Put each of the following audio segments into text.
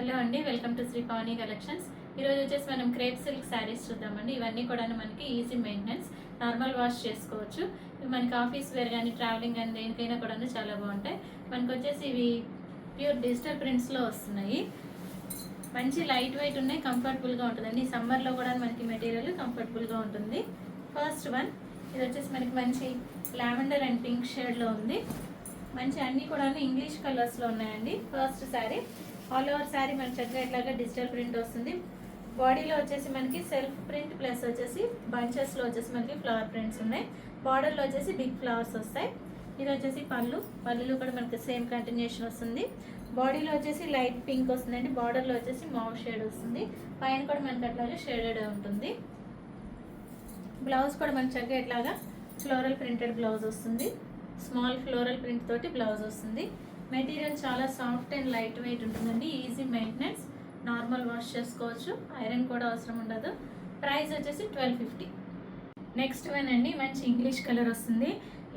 Hello అండి, welcome to Shri పవని collections. ఈరోజు వచ్చేసి మనం క్రేప్ సిల్క్ శారీస్ చూద్దామండి. ఇవన్నీ కూడా మనకి ఈజీ మెయింటెనెన్స్, నార్మల్ వాష్ చేసుకోవచ్చు. ఇవి మనకి ఆఫీస్ వేర్ కానీ ట్రావెలింగ్ కానీ దేనికైనా కూడా చాలా బాగుంటాయి. మనకు వచ్చేసి ఇవి ప్యూర్ డిజిటల్ ప్రింట్స్లో వస్తున్నాయి. మంచి లైట్ వెయిట్ ఉన్నాయి, కంఫర్టబుల్గా ఉంటుందండి. సమ్మర్లో కూడా మనకి మెటీరియల్ కంఫర్టబుల్గా ఉంటుంది. ఫస్ట్ వన్ ఇది వచ్చేసి మనకి మంచి లావెండర్ అండ్ పింక్ షేడ్లో ఉంది. మంచి అన్నీ కూడా ఇంగ్లీష్ కలర్స్లో ఉన్నాయండి. First sari all over sari మనకి చక్కగా ఇట్లాగా డిజిటల్ ప్రింట్ వస్తుంది. బాడీలో వచ్చేసి మనకి సెల్ఫ్ ప్రింట్ ప్లస్ వచ్చేసి బంచెస్లో వచ్చేసి మనకి ఫ్లవర్ ప్రింట్స్ ఉన్నాయి. బార్డర్లో వచ్చేసి బిగ్ ఫ్లవర్స్ వస్తాయి. ఇది వచ్చేసి పళ్ళులో కూడా మనకి సేమ్ కంటిన్యూషన్ వస్తుంది. బాడీలో వచ్చేసి లైట్ పింక్ వస్తుందండి. బార్డర్లో వచ్చేసి మావ్ షేడ్ వస్తుంది. పైన కూడా మనకి అట్లాగే షేడెడ్ ఉంటుంది. బ్లౌజ్ కూడా మనకి చక్కగా ఇట్లాగా ఫ్లోరల్ ప్రింటెడ్ బ్లౌజ్ వస్తుంది. స్మాల్ ఫ్లోరల్ ప్రింట్ తోటి బ్లౌజ్ వస్తుంది. మెటీరియల్ చాలా సాఫ్ట్ అండ్ లైట్ వెయిట్ ఉంటుందండి. ఈజీ మెయింటెనెన్స్, నార్మల్ వాష్ చేసుకోవచ్చు, ఐరన్ కూడా అవసరం ఉండదు. ప్రైస్ వచ్చేసి 1250. నెక్స్ట్ వన్ అండి, మంచి ఇంగ్లీష్ కలర్ వస్తుంది.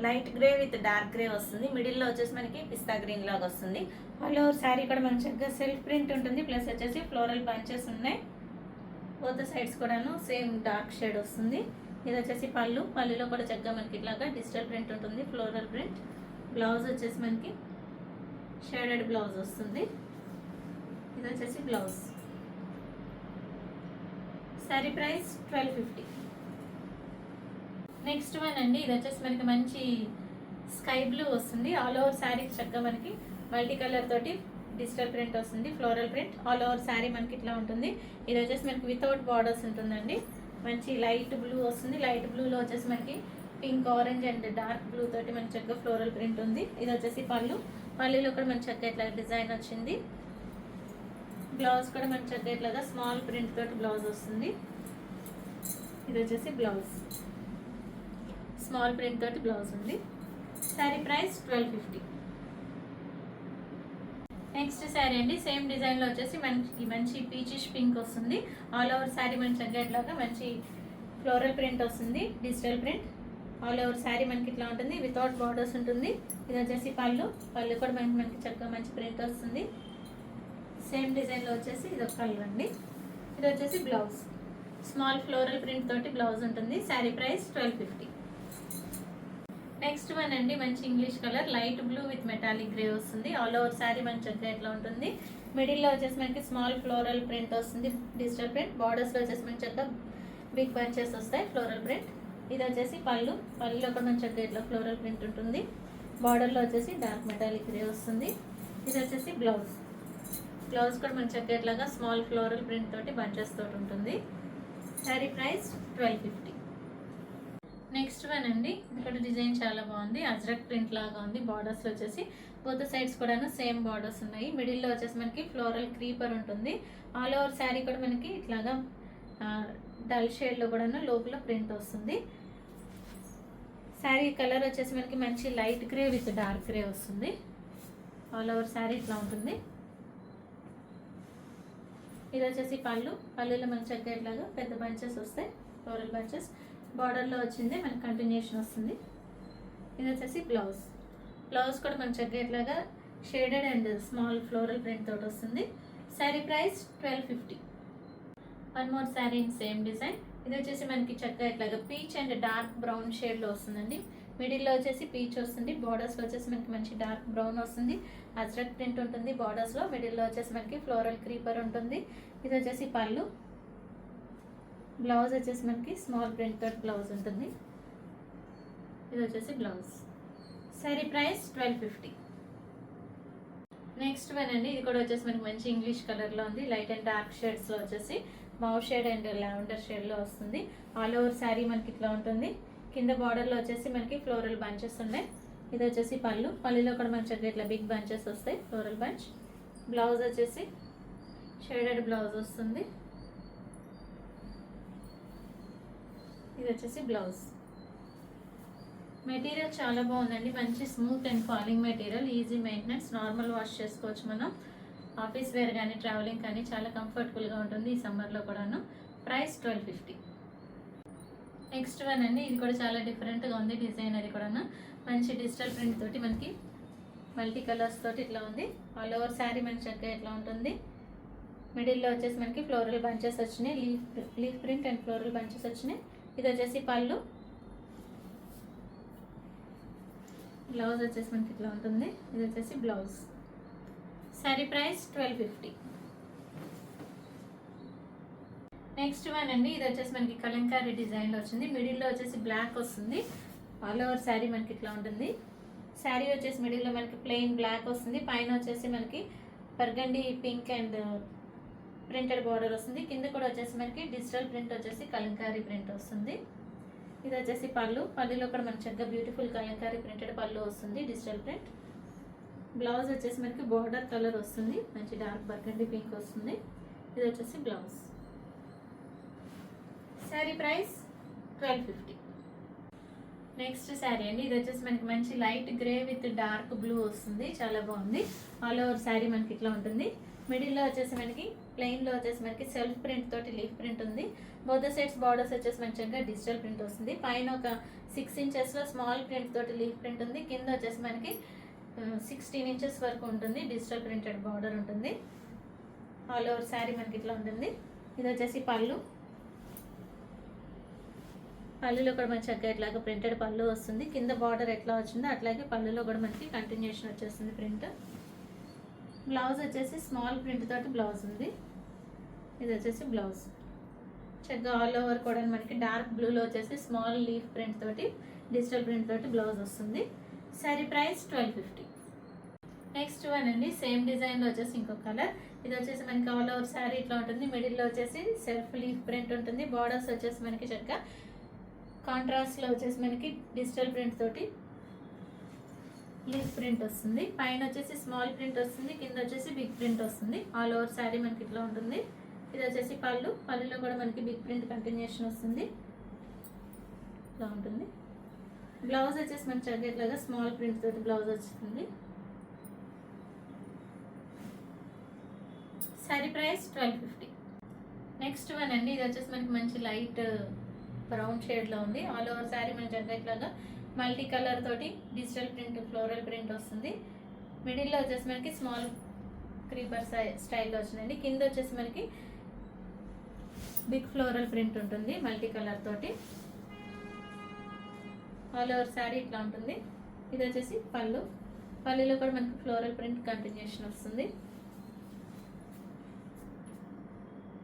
Light grey with dark grey వస్తుంది. మిడిల్లో వచ్చేసి మనకి పిస్తా గ్రీన్ లాగా వస్తుంది. ఆల్ ఓవర్ శారీ కూడా మనకి చక్కగా సెల్ఫ్ ప్రింట్ ఉంటుంది. ప్లస్ వచ్చేసి ఫ్లోరల్ బంచెస్ ఉన్నాయి. బోత్ సైడ్స్ కూడాను సేమ్ డార్క్ షేడ్ వస్తుంది. ఇది వచ్చేసి పళ్ళులో కూడా చక్కగా మనకి ఇట్లాగా డిజిటల్ ప్రింట్ ఉంటుంది, ఫ్లోరల్ ప్రింట్. బ్లౌజ్ వచ్చేసి మనకి షేడెడ్ బ్లౌజ్ వస్తుంది. ఇది వచ్చేసి blouse. Sari price 1250. Next one అండి, ఇది వచ్చేసి మనకి మంచి స్కై బ్లూ వస్తుంది. ఆల్ ఓవర్ శారీ చక్కగా మనకి మల్టీ కలర్ తోటి డిజిటల్ ప్రింట్ వస్తుంది, floral print. All over sari మనకి ఇట్లా ఉంటుంది. ఇది వచ్చేసి మనకి వితౌట్ బార్డర్స్ ఉంటుందండి. మంచి లైట్ బ్లూ వస్తుంది. లైట్ బ్లూలో వచ్చేసి మనకి pink, orange and dark blue తోటి మనకి చక్కగా ఫ్లోరల్ ప్రింట్ ఉంది. ఇది వచ్చేసి పళ్ళులో కూడా మనకి చక్కగా ఇట్లా డిజైన్ వచ్చింది. బ్లౌజ్ కూడా మనకి చక్కగా ఇట్లాగా స్మాల్ ప్రింట్ తోటి బ్లౌజ్ వస్తుంది. ఇది వచ్చేసి బ్లౌజ్, స్మాల్ ప్రింట్ తోటి బ్లౌజ్ ఉంది. శారీ ప్రైస్ 1250. నెక్స్ట్ శారీ అండి, సేమ్ డిజైన్లో వచ్చేసి మంచి పీచిష్ పింక్ వస్తుంది. ఆల్ ఓవర్ శారీ మనకి చక్కగా ఇట్లాగా మంచి ఫ్లోరల్ ప్రింట్ వస్తుంది, digital print. All over sari మనకి ఇట్లా ఉంటుంది, వితౌట్ బార్డర్స్ ఉంటుంది. ఇది వచ్చేసి పళ్ళు కూడా మనకి చక్కగా మంచి ప్రింట్ వస్తుంది. సేమ్ డిజైన్లో వచ్చేసి ఇది ఒక కలర్ అండి. ఇది వచ్చేసి బ్లౌజ్, స్మాల్ ఫ్లోరల్ ప్రింట్ తోటి బ్లౌజ్ ఉంటుంది. శారీ ప్రైస్ 1250. నెక్స్ట్ వన్ అండి, మంచి English colour light blue with metallic grey వస్తుంది. ఆల్ ఓవర్ శారీ మనకి చక్కగా ఎట్లా ఉంటుంది. మిడిల్లో వచ్చేసి మనకి స్మాల్ ఫ్లోరల్ ప్రింట్ వస్తుంది, డిజిటల్ ప్రింట్. బార్డర్స్లో వచ్చేసి మనకి చక్కగా బిగ్ బంచెస్ వస్తాయి, ఫ్లోరల్ ప్రింట్. ఇది వచ్చేసి పళ్ళులో కూడా మనకి చక్కగా ఇట్లా ఫ్లోరల్ ప్రింట్ ఉంటుంది. బార్డర్లో వచ్చేసి డార్క్ మెటాలిక్ గ్రే వస్తుంది. ఇది వచ్చేసి బ్లౌజ్ కూడా మనకి చక్కగా ఇట్లాగా స్మాల్ ఫ్లోరల్ ప్రింట్ తోటి బంచెస్ తోటి ఉంటుంది. శారీ ప్రైస్ 1250. నెక్స్ట్ వన్ అండి, ఇక్కడ డిజైన్ చాలా బాగుంది. అజ్రక్ ప్రింట్ లాగా ఉంది. బార్డర్స్లో వచ్చేసి బోత్ సైడ్స్ కూడాను సేమ్ బార్డర్స్ ఉన్నాయి. మిడిల్లో వచ్చేసి మనకి ఫ్లోరల్ క్రీపర్ ఉంటుంది. ఆల్ ఓవర్ శారీ కూడా మనకి ఇట్లాగా డల్ షేడ్లో కూడాను లోపల ప్రింట్ వస్తుంది. శారీ కలర్ వచ్చేసి మనకి మంచి light grey with dark grey వస్తుంది. ఆల్ ఓవర్ శారీ ఇట్లా ఉంటుంది. ఇది వచ్చేసి పళ్ళులో మనకి చక్కగా ఇట్లాగా పెద్ద బంచెస్ వస్తాయి, ఫ్లోరల్ బంచెస్. బార్డర్లో వచ్చింది మనకి కంటిన్యూషన్ వస్తుంది. ఇది వచ్చేసి బ్లౌజ్ కూడా మనకి చక్కగా ఇట్లాగా shaded and small floral print తోటి వస్తుంది. Sari price 1250. One more sari in same design. ఇది వచ్చేసి మనకి చక్కగా ఇట్లాగా పీచ్ అండ్ డార్క్ బ్రౌన్ షేడ్లో వస్తుందండి. మిడిల్లో వచ్చేసి పీచ్ వస్తుంది. బార్డర్స్లో వచ్చేసి మనకి మంచి డార్క్ బ్రౌన్ వస్తుంది. అజ్రక్ ప్రింట్ ఉంటుంది బార్డర్స్లో. మిడిల్లో వచ్చేసి మనకి ఫ్లోరల్ క్రీపర్ ఉంటుంది. ఇది వచ్చేసి బ్లౌజ్ వచ్చేసి మనకి స్మాల్ ప్రింట్ తోటి బ్లౌజ్ ఉంటుంది. ఇది వచ్చేసి blouse. Sari price 1250. Next one అండి, ఇది కూడా వచ్చేసి మనకి మంచి ఇంగ్లీష్ కలర్లో ఉంది. లైట్ అండ్ డార్క్ షేడ్స్లో వచ్చేసి మావ్ షేడ్ అండ్ లావెండర్ షేడ్లో వస్తుంది. ఆల్ ఓవర్ శారీ మనకి ఇట్లా ఉంటుంది. కింద బార్డర్లో వచ్చేసి మనకి ఫ్లోరల్ బంచెస్ ఉన్నాయి. ఇది వచ్చేసి పళ్ళులో కూడా మనకి చక్కగా ఇట్లా బిగ్ బంచెస్ వస్తాయి, ఫ్లోరల్ బంచ్. బ్లౌజ్ వచ్చేసి షేడెడ్ బ్లౌజ్ వస్తుంది. ఇది వచ్చేసి బ్లౌజ్. మెటీరియల్ చాలా బాగుందండి. మంచి smooth and falling material, easy maintenance, normal wash చేసుకోవచ్చు మనం. ఆఫీస్ వేర్ కానీ ట్రావెలింగ్ కానీ చాలా కంఫర్టబుల్గా ఉంటుంది ఈ సమ్మర్లో కూడాను. ప్రైస్ 1250. నెక్స్ట్ వన్ అండి, ఇది కూడా చాలా డిఫరెంట్గా ఉంది డిజైన్. అది కూడా మంచి డిజిటల్ ప్రింట్ తోటి మనకి మల్టీ కలర్స్ తోటి ఇట్లా ఉంది. ఆల్ ఓవర్ శారీ మనకి చక్కగా ఇట్లా ఉంటుంది. మిడిల్లో వచ్చేసి మనకి ఫ్లోరల్ బంచెస్ వచ్చినాయి, leaf print and floral bunches వచ్చినాయి. ఇది వచ్చేసి పళ్ళు. బ్లౌజ్ వచ్చేసి మనకి ఇట్లా ఉంటుంది. ఇది వచ్చేసి blouse. Sari price 1250. Next one అండి, ఇది వచ్చేసి మనకి కలంకారీ డిజైన్లో వచ్చింది. మిడిల్లో వచ్చేసి బ్లాక్ వస్తుంది. ఆల్ ఓవర్ శారీ మనకి ఇట్లా ఉంటుంది. శారీ వచ్చేసి మిడిల్లో మనకి ప్లెయిన్ బ్లాక్ వస్తుంది. పైన వచ్చేసి మనకి burgundy pink and printed border వస్తుంది. కింద కూడా వచ్చేసి మనకి డిజిటల్ ప్రింట్ వచ్చేసి కలంకారీ ప్రింట్ వస్తుంది. ఇది వచ్చేసి పళ్ళు. పళ్ళులో కూడా మనకి చక్కగా బ్యూటిఫుల్ కలంకారీ ప్రింటెడ్ పళ్ళు వస్తుంది, డిజిటల్ ప్రింట్. బ్లౌజ్ వచ్చేసి మనకి బార్డర్ కలర్ వస్తుంది, మంచి డార్క్ బర్గండి పింక్ వస్తుంది. ఇది వచ్చేసి blouse. Sari price 1250. Next sari అండి, ఇది వచ్చేసి మనకి మంచి light grey with dark blue వస్తుంది, చాలా బాగుంది. ఆల్ ఓవర్ శారీ మనకి ఇట్లా ఉంటుంది. మిడిల్లో వచ్చేసి మనకి ప్లెయిన్లో వచ్చేసి మనకి సెల్ఫ్ ప్రింట్ తోటి లీఫ్ ప్రింట్ ఉంది. బోత్ సైడ్స్ బార్డర్స్ వచ్చేసి మంచిగా డిజిటల్ ప్రింట్ వస్తుంది. పైన ఒక 6 ఇంచెస్లో స్మాల్ ప్రింట్ తోటి లీఫ్ ప్రింట్ ఉంది. కింద వచ్చేసి మనకి 16 ఇంచెస్ వరకు ఉంటుంది, డిజిటల్ ప్రింటెడ్ బార్డర్ ఉంటుంది. ఆల్ ఓవర్ శారీ మనకి ఇట్లా ఉంటుంది. ఇది వచ్చేసి పళ్ళు. పళ్ళులో కూడా మనకి చక్కగా ఇట్లాగా ప్రింటెడ్ పళ్ళు వస్తుంది. కింద బార్డర్ ఎట్లా వచ్చిందో అట్లాగే పళ్ళులో కూడా మనకి కంటిన్యూషన్ వచ్చేస్తుంది ప్రింట్. బ్లౌజ్ వచ్చేసి స్మాల్ ప్రింట్ తోటి బ్లౌజ్ ఉంది. ఇది వచ్చేసి బ్లౌజ్. చక్కగా ఆల్ ఓవర్ కూడా మనకి డార్క్ బ్లూలో వచ్చేసి స్మాల్ లీఫ్ ప్రింట్ తోటి డిజిటల్ ప్రింట్ తోటి బ్లౌజ్ వస్తుంది. శారీ ప్రైస్ 1250. నెక్స్ట్ వన్ అండి, సేమ్ డిజైన్లో వచ్చేసి ఇంకో కలర్. ఇది వచ్చేసి మనకి ఆల్ ఓవర్ శారీ ఇట్లా ఉంటుంది. మిడిల్లో వచ్చేసి సెల్ఫ్ లీఫ్ ప్రింట్ ఉంటుంది. బార్డర్స్ వచ్చేసి మనకి చక్కగా కాంట్రాస్ట్లో వచ్చేసి మనకి డిజిటల్ ప్రింట్ తోటి లీఫ్ ప్రింట్ వస్తుంది. పైన వచ్చేసి స్మాల్ ప్రింట్ వస్తుంది, కింద వచ్చేసి బిగ్ ప్రింట్ వస్తుంది. ఆల్ ఓవర్ శారీ మనకి ఇట్లా ఉంటుంది. ఇది వచ్చేసి పళ్ళు. పళ్ళులో కూడా మనకి బిగ్ ప్రింట్ కంటిన్యూషన్ వస్తుంది, ఇట్లా ఉంటుంది. బ్లౌజ్ వచ్చేసి మనకి చక్కగా ఇట్లాగా స్మాల్ ప్రింట్ తోటి బ్లౌజ్ వస్తుంది. శారీ ప్రైస్ 1250. నెక్స్ట్ వన్ అండి, ఇది వచ్చేసి మనకి మంచి లైట్ బ్రౌన్ షేడ్లో ఉంది. ఆల్ ఓవర్ శారీ మనకి చక్కగా ఇట్లాగా మల్టీ కలర్ తోటి డిజిటల్ ప్రింట్ ఫ్లోరల్ ప్రింట్ వస్తుంది. మిడిల్లో వచ్చేసి మనకి స్మాల్ క్రీపర్ స్టైల్లో వచ్చిందండి. కింద వచ్చేసి మనకి బిగ్ ఫ్లోరల్ ప్రింట్ ఉంటుంది మల్టీ కలర్ తోటి. ఆల్ ఓవర్ శారీ ఇట్లా ఉంటుంది. ఇది వచ్చేసి పళ్ళు. పళ్ళులో కూడా మనకి ఫ్లోరల్ ప్రింట్ కంటిన్యూషన్ వస్తుంది.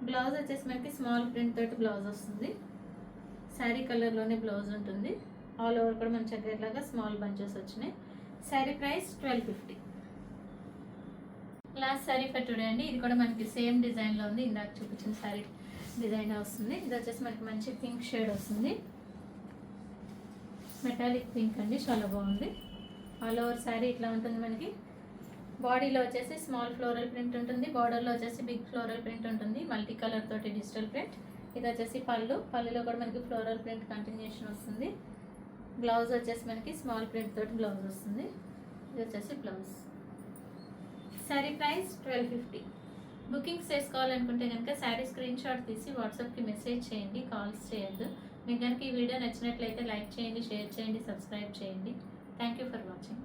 బ్లౌజ్ వచ్చేసి మనకి స్మాల్ ప్రింట్ తోటి బ్లౌజ్ వస్తుంది. శారీ కలర్లోనే బ్లౌజ్ ఉంటుంది. ఆల్ ఓవర్ కూడా మన చక్కగా ఇట్లాగా స్మాల్ బంచెస్ వచ్చినాయి. Sari price 1250. Last sari for today అండి, ఇది కూడా మనకి సేమ్ డిజైన్లో ఉంది. ఇందాక చూపించిన శారీ డిజైన్ వస్తుంది. ఇది వచ్చేసి మనకి మంచి పింక్ షేడ్ వస్తుంది, మెటాలిక్ పింక్ అండి, చాలా బాగుంది. ఆల్ ఓవర్ శారీ ఇట్లా ఉంటుంది. మనకి బాడీలో వచ్చేసి స్మాల్ ఫ్లోరల్ ప్రింట్ ఉంటుంది. బార్డర్లో వచ్చేసి బిగ్ ఫ్లోరల్ ప్రింట్ ఉంటుంది, మల్టీ కలర్ తోటి డిజిటల్ ప్రింట్. ఇది వచ్చేసి పళ్ళు. పళ్ళులో కూడా మనకి ఫ్లోరల్ ప్రింట్ కంటిన్యూషన్ వస్తుంది. బ్లౌజ్ వచ్చేసి మనకి స్మాల్ ప్రింట్ తోటి బ్లౌజ్ వస్తుంది. ఇది వచ్చేసి బ్లౌజ్. శారీ ప్రైస్ 1250. బుకింగ్స్ చేసుకోవాలనుకుంటే కనుక శారీ స్క్రీన్ షాట్ తీసి వాట్సాప్కి మెసేజ్ చేయండి, కాల్స్ చేయొద్దు. మీకు కనుక ఈ వీడియో నచ్చినట్లయితే లైక్ చేయండి, షేర్ చేయండి, సబ్స్క్రైబ్ చేయండి. Thank you for watching.